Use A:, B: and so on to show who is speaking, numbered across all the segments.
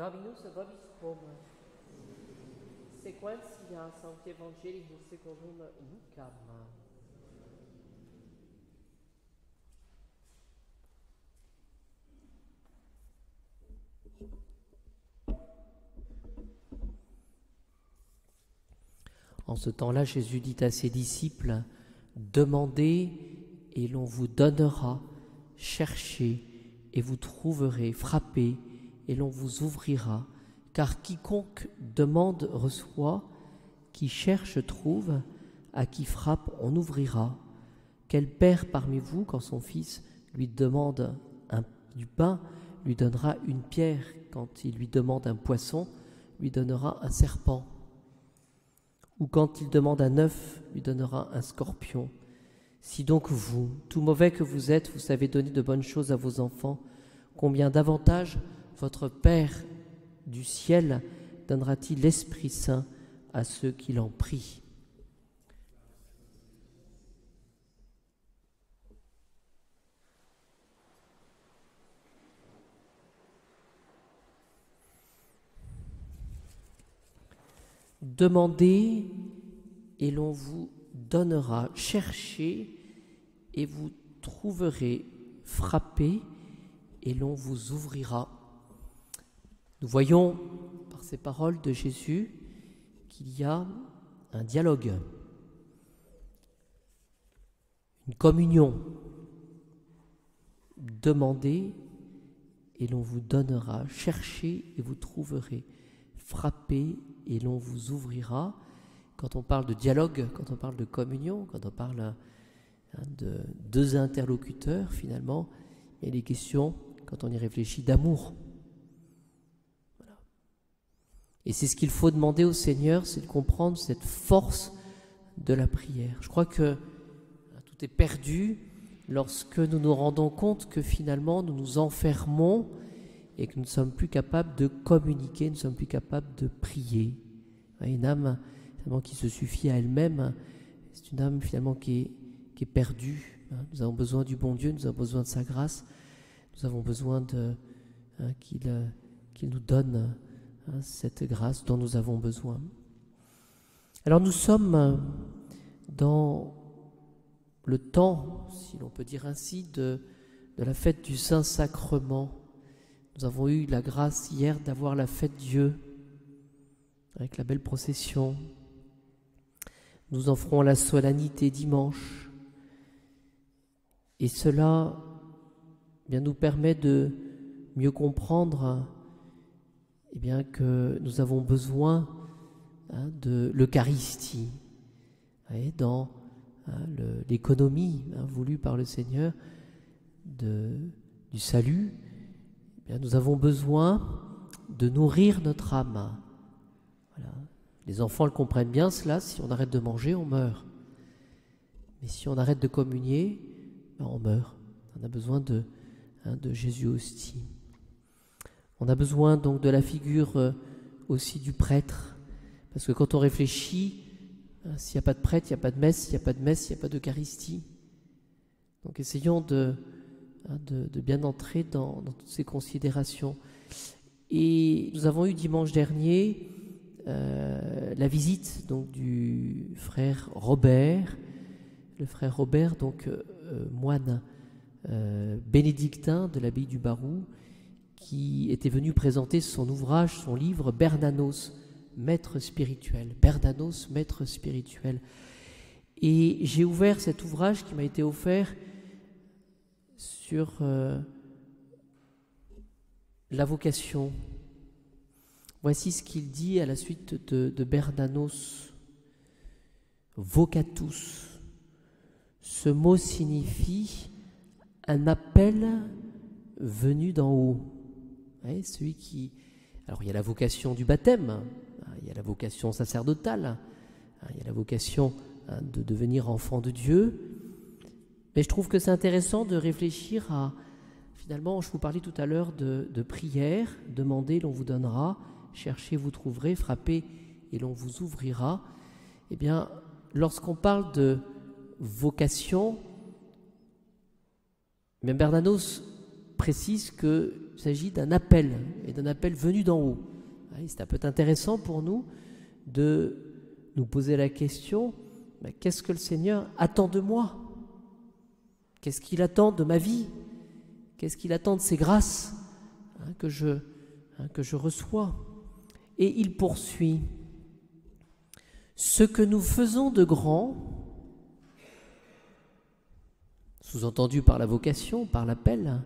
A: Dominus vobiscum. Sequentia Sancti Evangelii secundum Lucam. En ce temps-là, Jésus dit à ses disciples, « Demandez et l'on vous donnera, cherchez et vous trouverez, frappez et l'on vous ouvrira, car quiconque demande reçoit, qui cherche trouve, à qui frappe on ouvrira. Quel père parmi vous, quand son fils lui demande du pain, lui donnera une pierre, quand il lui demande un poisson, lui donnera un serpent? Ou quand il demande un œuf, lui donnera un scorpion. Si donc vous, tout mauvais que vous êtes, vous savez donner de bonnes choses à vos enfants, combien davantage votre Père du ciel donnera-t-il l'Esprit Saint à ceux qui l'en prient? » Demandez et l'on vous donnera, cherchez et vous trouverez, frappez et l'on vous ouvrira. Nous voyons par ces paroles de Jésus qu'il y a un dialogue, une communion. Demandez et l'on vous donnera, cherchez et vous trouverez, frappez et l'on vous ouvrira. Quand on parle de dialogue, quand on parle de communion, quand on parle de deux interlocuteurs, finalement, il y a des questions, quand on y réfléchit, d'amour. Voilà. Et c'est ce qu'il faut demander au Seigneur, c'est de comprendre cette force de la prière. Je crois que tout est perdu lorsque nous nous rendons compte que finalement nous nous enfermons et que nous ne sommes plus capables de communiquer, nous ne sommes plus capables de prier. Une âme finalement qui se suffit à elle-même, c'est une âme finalement qui est perdue. Nous avons besoin du bon Dieu, nous avons besoin de sa grâce, nous avons besoin qu'il nous donne cette grâce dont nous avons besoin. Alors nous sommes dans le temps, si l'on peut dire ainsi, de la fête du Saint-Sacrement. Nous avons eu la grâce hier d'avoir la fête Dieu, avec la belle procession. Nous en ferons la solennité dimanche. Et cela nous permet de mieux comprendre que nous avons besoin de l'Eucharistie. Dans l'économie voulue par le Seigneur du salut, nous avons besoin de nourrir notre âme. Voilà. Les enfants le comprennent bien cela, si on arrête de manger, on meurt. Mais si on arrête de communier, on meurt. On a besoin de Jésus hostie. On a besoin donc de la figure aussi du prêtre, parce que quand on réfléchit, s'il n'y a pas de prêtre, il n'y a pas de messe, s'il n'y a pas de messe, il n'y a pas d'Eucharistie. Donc essayons de bien entrer dans toutes ces considérations. Et nous avons eu dimanche dernier la visite donc du frère Robert, le frère Robert, donc moine bénédictin de l'abbaye du Barou, qui était venu présenter son ouvrage, son livre Bernanos, maître spirituel. Bernanos, maître spirituel. Et j'ai ouvert cet ouvrage qui m'a été offert sur la vocation. Voici ce qu'il dit à la suite de Bernanos. Vocatus. Ce mot signifie un appel venu d'en haut. Celui qui... Alors il y a la vocation du baptême, il y a la vocation sacerdotale, il y a la vocation de devenir enfant de Dieu. Mais je trouve que c'est intéressant de réfléchir à... Finalement, je vous parlais tout à l'heure de prière. Demandez, l'on vous donnera. Cherchez, vous trouverez. Frappez, et l'on vous ouvrira. Eh bien, lorsqu'on parle de vocation, Bernanos précise que s'agit d'un appel, et d'un appel venu d'en haut. C'est un peu intéressant pour nous de nous poser la question, qu'est-ce que le Seigneur attend de moi? Qu'est-ce qu'il attend de ma vie? Qu'est-ce qu'il attend de ces grâces que je reçois? Et il poursuit. Ce que nous faisons de grand, sous-entendu par la vocation, par l'appel,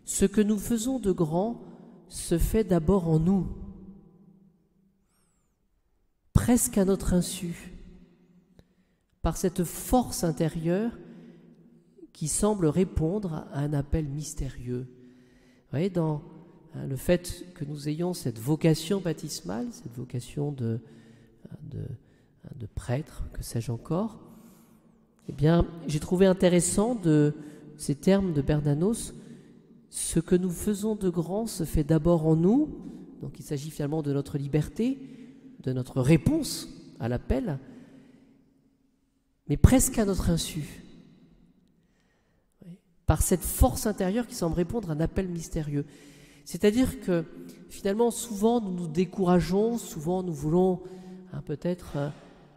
A: ce que nous faisons de grand se fait d'abord en nous, presque à notre insu, par cette force intérieure qui semble répondre à un appel mystérieux. Vous voyez, dans le fait que nous ayons cette vocation baptismale, cette vocation de prêtre, que sais-je encore, eh bien, j'ai trouvé intéressant de ces termes de Bernanos. Ce que nous faisons de grand se fait d'abord en nous, donc il s'agit finalement de notre liberté, de notre réponse à l'appel, mais presque à notre insu, par cette force intérieure qui semble répondre à un appel mystérieux. C'est-à-dire que finalement, souvent nous nous décourageons, souvent nous voulons peut-être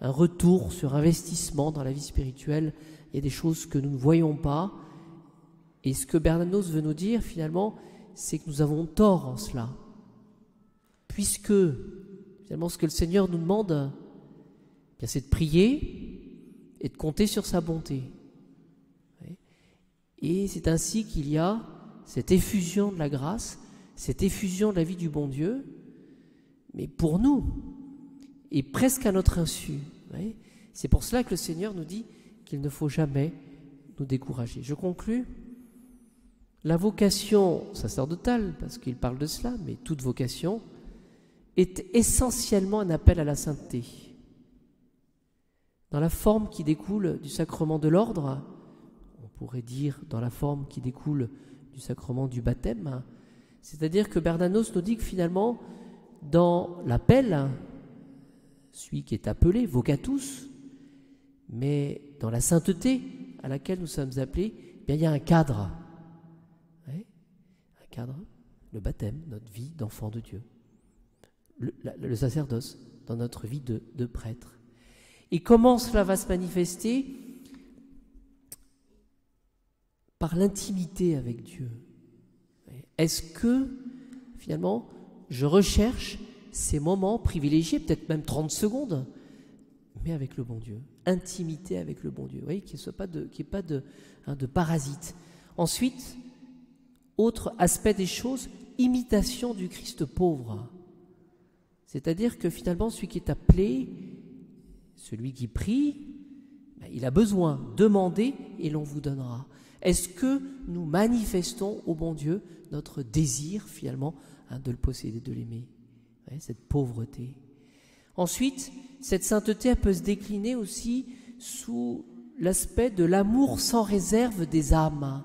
A: un retour sur investissement dans la vie spirituelle. Il y a des choses que nous ne voyons pas. Et ce que Bernanos veut nous dire finalement, c'est que nous avons tort en cela. Puisque finalement ce que le Seigneur nous demande, bien, c'est de prier et de compter sur sa bonté. Et c'est ainsi qu'il y a cette effusion de la grâce, cette effusion de la vie du bon Dieu, mais pour nous, et presque à notre insu. C'est pour cela que le Seigneur nous dit qu'il ne faut jamais nous décourager. Je conclus. La vocation sacerdotale, parce qu'il parle de cela, mais toute vocation, est essentiellement un appel à la sainteté. Dans la forme qui découle du sacrement de l'ordre, on pourrait dire dans la forme qui découle du sacrement du baptême, c'est-à-dire que Bernanos nous dit que finalement, dans l'appel, celui qui est appelé, vocatus, mais dans la sainteté à laquelle nous sommes appelés, bien, il y a un cadre. Un cadre, le baptême, notre vie d'enfant de Dieu. Le sacerdoce, dans notre vie de prêtre. Et comment cela va se manifester? Par l'intimité avec Dieu. Est-ce que, finalement, je recherche ces moments privilégiés, peut-être même 30 secondes, mais avec le bon Dieu, intimité avec le bon Dieu, vous voyez, qu'il n'y ait pas de parasite. Ensuite, autre aspect des choses, imitation du Christ pauvre. C'est-à-dire que finalement, celui qui est appelé, celui qui prie, il a besoin, demandez et l'on vous donnera. Est-ce que nous manifestons au bon Dieu notre désir finalement de le posséder, de l'aimer, cette pauvreté? Ensuite, cette sainteté, elle peut se décliner aussi sous l'aspect de l'amour sans réserve des âmes.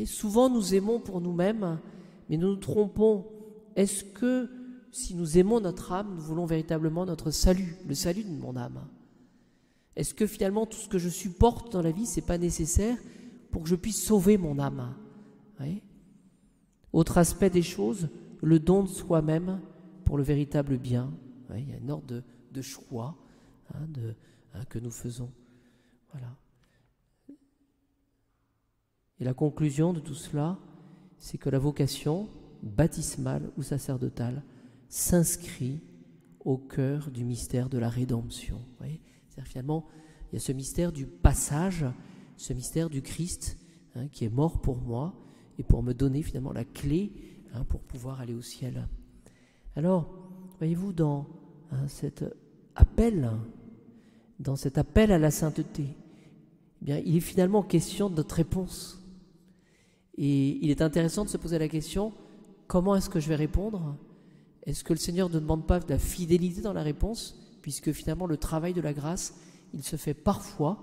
A: Souvent, nous aimons pour nous-mêmes, mais nous nous trompons. Est-ce que, si nous aimons notre âme, nous voulons véritablement notre salut, le salut de mon âme? Est-ce que finalement, tout ce que je supporte dans la vie, ce n'est pas nécessaire pour que je puisse sauver mon âme? Autre aspect des choses, le don de soi-même pour le véritable bien. Il y a une ordre de choix que nous faisons. Voilà. Et la conclusion de tout cela, c'est que la vocation baptismale ou sacerdotale s'inscrit au cœur du mystère de la rédemption. C'est-à-dire finalement, il y a ce mystère du passage, ce mystère du Christ qui est mort pour moi et pour me donner finalement la clé pour pouvoir aller au ciel. Alors, voyez-vous, dans cet appel à la sainteté, eh bien, il est finalement question de notre réponse. Et il est intéressant de se poser la question, comment est-ce que je vais répondre? Est-ce que le Seigneur ne demande pas de la fidélité dans la réponse, puisque finalement le travail de la grâce, il se fait parfois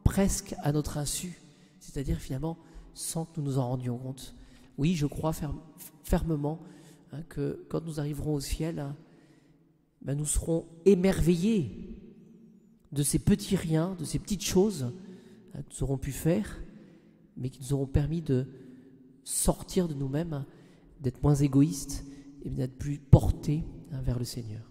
A: presque à notre insu, c'est-à-dire finalement sans que nous nous en rendions compte. Oui, je crois fermement que quand nous arriverons au ciel, nous serons émerveillés de ces petits riens, de ces petites choses que nous aurons pu faire, mais qui nous auront permis de sortir de nous-mêmes d'être moins égoïste et d'être plus porté vers le Seigneur.